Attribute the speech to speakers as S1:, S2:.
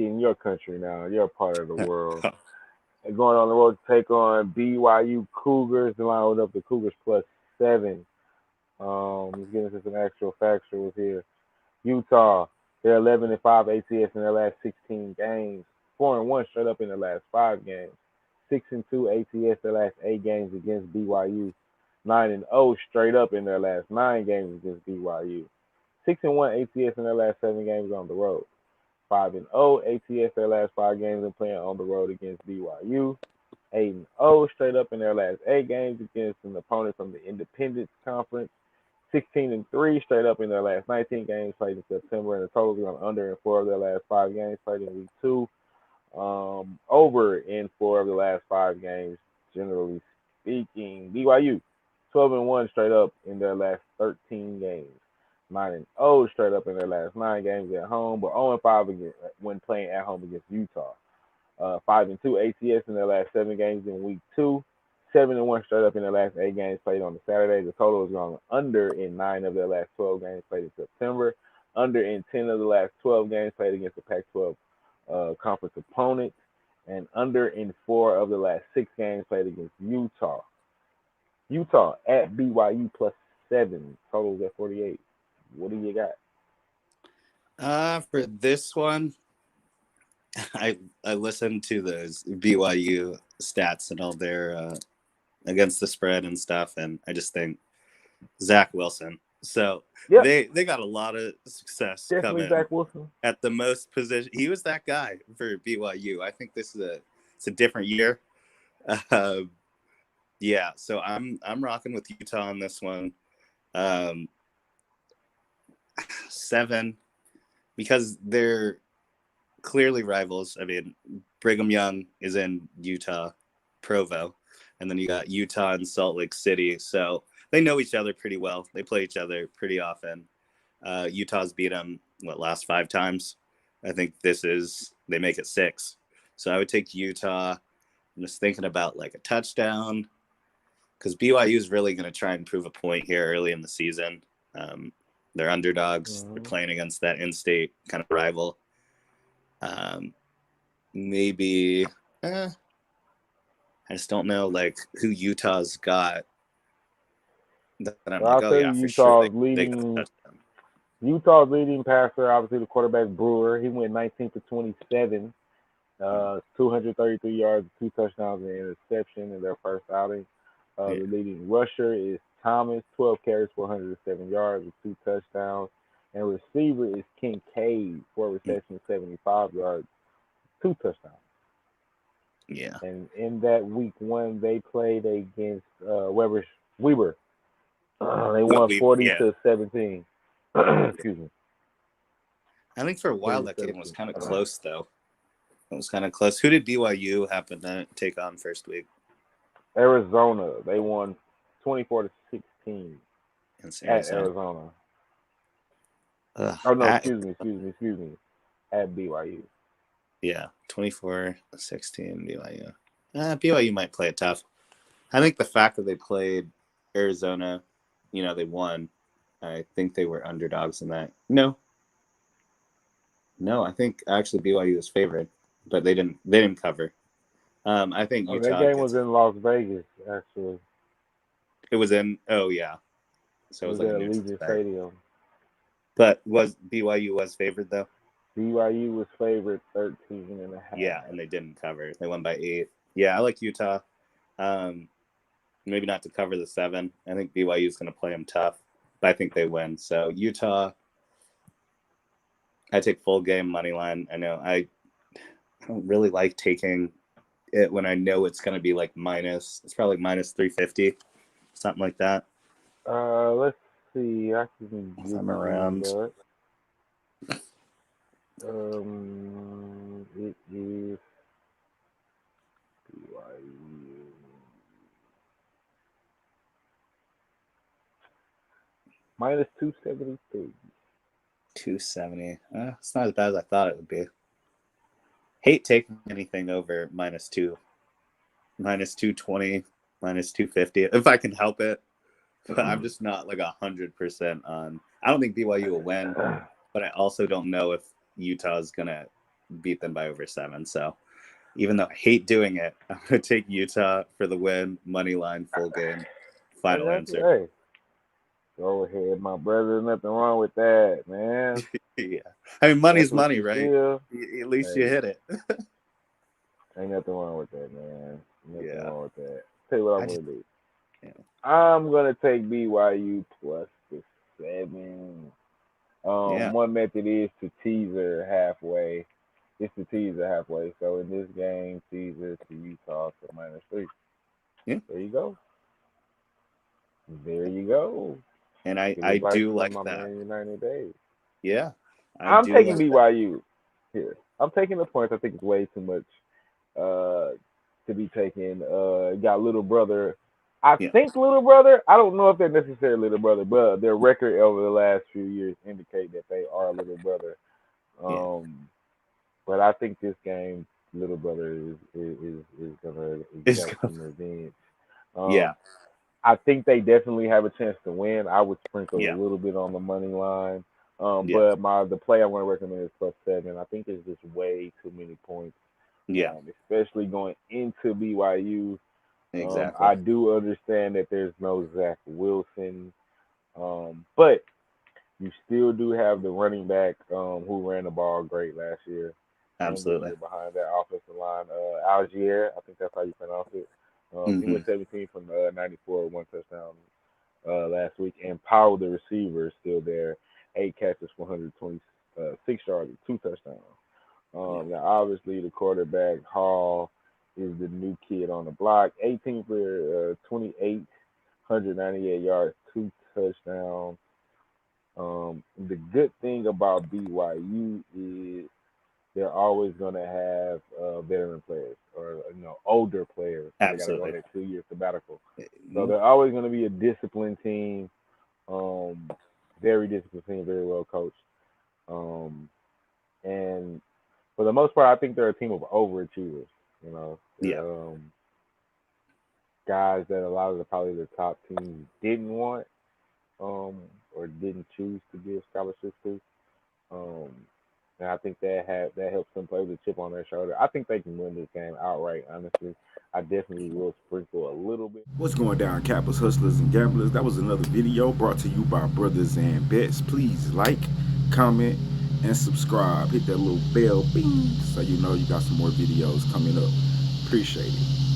S1: in your country now, your part of the world. And going on the road to take on BYU Cougars. The line hold up the Cougars +7. Let's get into some actual factuals here. Utah, they're 11-5 ATS in their last 16 games. 4-1 straight up in their last 5 games. 6-2 ATS their last 8 games against BYU. 9-0 straight up in their last 9 games against BYU. 6-1 ATS in their last 7 games on the road. 5-0 ATS their last 5 games and playing on the road against BYU. 8-0 straight up in their last 8 games against an opponent from the Independence Conference. 16-3 straight up in their last 19 games played in September, and the total is on under in 4 of their last 5 games played in week 2. Over in 4 of the last 5 games, generally speaking. BYU 12-1 straight up in their last 13 games. 9-0 straight up in their last 9 games at home, but 0-5 when playing at home against Utah. 5-2 ATS in their last 7 games in week 2. 7-1 straight up in their last 8 games played on the Saturday. The total is gone under in 9 of their last 12 games played in September. Under in 10 of the last 12 games played against the Pac-12 conference opponents. And under in 4 of the last 6 games played against Utah. Utah at BYU +7. Totals at 48. What do you
S2: got? For this one, I listened to those BYU stats and all their against the spread and stuff, and I just think Zach Wilson. So they got a lot of success
S1: coming Zach Wilson
S2: at the most position. He was that guy for BYU. I think this is it's a different year. Yeah, so I'm rocking with Utah on this one. 7 because they're clearly rivals. I mean, Brigham Young is in Utah, Provo, and then you got Utah and Salt Lake City. So they know each other pretty well. They play each other pretty often. Utah's beat them, last 5 times? I think they make it 6. So I would take Utah. I'm just thinking about a touchdown because BYU is really going to try and prove a point here early in the season. They're underdogs. They're playing against that in-state kind of rival. Maybe I just don't know who Utah's got. That I'm
S1: Utah's leading passer, obviously the quarterback Brewer. He went 19 for 27, 233 yards, 2 touchdowns, and an interception in their first outing. The leading rusher is Thomas, 12 carries, 407 yards with 2 touchdowns. And receiver is Kincaid, 4 receptions, 75 yards, 2 touchdowns.
S2: Yeah.
S1: And in that week 1, they played against Weber. They won 40-17. Excuse me.
S2: I think for a while that game was kind of close, though. It was kind of close. Who did BYU happen to take on first week?
S1: Arizona. They won 24-16 at Arizona. Excuse me. At BYU.
S2: Yeah, 24-16 BYU. BYU might play it tough. I think the fact that they played Arizona, they won. I think they were underdogs in that. No, I think actually BYU was favored, but they didn't cover. I think Utah.
S1: That game was in Las Vegas, actually.
S2: It was in. Oh yeah. So
S1: it was at Allegiant Stadium.
S2: But BYU was favored though?
S1: BYU was favored 13.5.
S2: Yeah, and they didn't cover. They won by 8. Yeah, I like Utah. Maybe not to cover the 7. I think BYU is going to play them tough, but I think they win. So Utah, I take full game money line. I know I don't really like taking it when I know it's going to be minus. It's probably minus 350, something like that.
S1: Let's see. I can give
S2: I'm around.
S1: It is BYU. Minus 273.
S2: 270. It's not as bad as I thought it would be. Hate taking anything over minus 2. Minus 220, minus 250, if I can help it. But I'm just not 100% on. I don't think BYU will win, but I also don't know if Utah is going to beat them by over 7. So even though I hate doing it, I'm going to take Utah for the win, money line, full game.
S1: Hey,
S2: Final
S1: that's
S2: answer.
S1: hey, go ahead, my brother. Nothing wrong with that, man.
S2: Yeah. I mean,
S1: That's
S2: money's
S1: what
S2: money,
S1: you
S2: right?
S1: feel.
S2: At least you
S1: Hey,
S2: hit it.
S1: ain't nothing wrong with that, man. Nothing
S2: Yeah.
S1: wrong with that. Tell you what
S2: I
S1: I'm
S2: just,
S1: gonna do.
S2: yeah.
S1: I'm gonna take BYU plus the 7.
S2: Yeah.
S1: One method is to teaser halfway. It's to teaser halfway. So in this game, teaser to Utah to -3.
S2: Yeah.
S1: There you go. There you go.
S2: And I,
S1: Good
S2: I
S1: advice
S2: do
S1: from
S2: like
S1: my
S2: that.
S1: man United Days.
S2: Yeah. I
S1: I'm
S2: do
S1: taking
S2: like that.
S1: BYU here. I'm taking the points. I think it's way too much uh, to be taken. Got little brother. I
S2: Yeah.
S1: think little brother. I don't know if they're necessarily little brother, but their record over the last few years indicate that they are a little brother.
S2: Yeah.
S1: Um, but I think this game, little brother is gonna
S2: It's
S1: exact
S2: go-
S1: some revenge.
S2: yeah.
S1: Um, I think they definitely have a chance to win. I would sprinkle a
S2: Yeah.
S1: little bit on the money line.
S2: Yeah.
S1: But the play I want to recommend is +7. I think it's just way too many points,
S2: Yeah.
S1: especially going into BYU.
S2: Exactly.
S1: I do understand that there's no Zach Wilson, but you still do have the running back who ran the ball great last year. Can't really
S2: Absolutely.
S1: get behind that offensive line. Algier, I think that's how you pronounce it. He
S2: Hmm.
S1: went 17 from 94 with 1 touchdown last week. And Powell, the receiver, is still there. 8 catches for 126 yards, 2 touchdowns.
S2: Yeah.
S1: Now, obviously, the quarterback, Hall, is the new kid on the block. 18 for 28, 198 yards, 2 touchdowns. The good thing about BYU is they're always going to have veteran players or older players because they got to go on
S2: Absolutely.
S1: their 2 year sabbatical. So
S2: Yeah.
S1: they're always going to be a disciplined team, um, very disciplined team, very well coached. Um, and for the most part, I think they're a team of overachievers.
S2: Yeah.
S1: They're guys that a lot of probably the top teams didn't want um, or didn't choose to give scholarships to. Um, and I think that helps them play with a chip on their shoulder. I think they can win this game outright. Honestly, I definitely will sprinkle a little bit.
S3: What's going down, Cappers, Hustlers, and Gamblers? That was another video brought to you by Brothers and Bets. Please like, comment, and subscribe. Hit that little bell, bing, so you know you got some more videos coming up. Appreciate it.